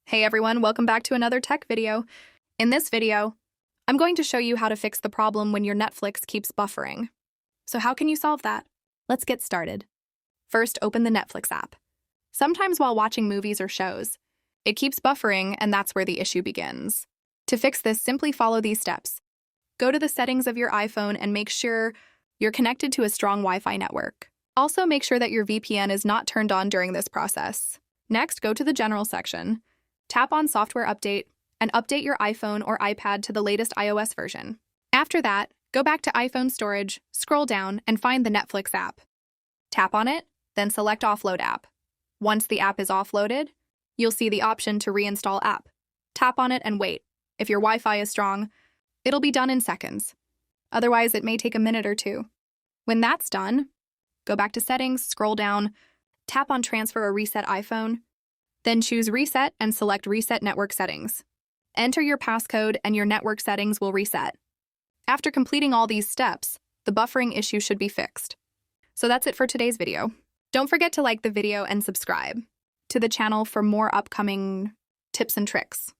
Hey everyone, welcome back to another tech video. In this video, I'm going to show you how to fix the problem when your Netflix keeps buffering. So how can you solve that? Let's get started. First, open the Netflix app. Sometimes while watching movies or shows, it keeps buffering and that's where the issue begins. To fix this, simply follow these steps. Go to the settings of your iPhone and make sure you're connected to a strong Wi-Fi network. Also, make sure that your VPN is not turned on during this process. Next, go to the General section. Tap on Software Update and update your iPhone or iPad to the latest iOS version. After that, go back to iPhone storage, scroll down, and find the Netflix app. Tap on it, then select Offload app. Once the app is offloaded, you'll see the option to reinstall app. Tap on it and wait. If your Wi-Fi is strong, it'll be done in seconds. Otherwise, it may take a minute or two. When that's done, go back to Settings, scroll down, tap on Transfer or Reset iPhone, then choose Reset and select Reset Network Settings. Enter your passcode and your network settings will reset. After completing all these steps, the buffering issue should be fixed. So that's it for today's video. Don't forget to like the video and subscribe to the channel for more upcoming tips and tricks.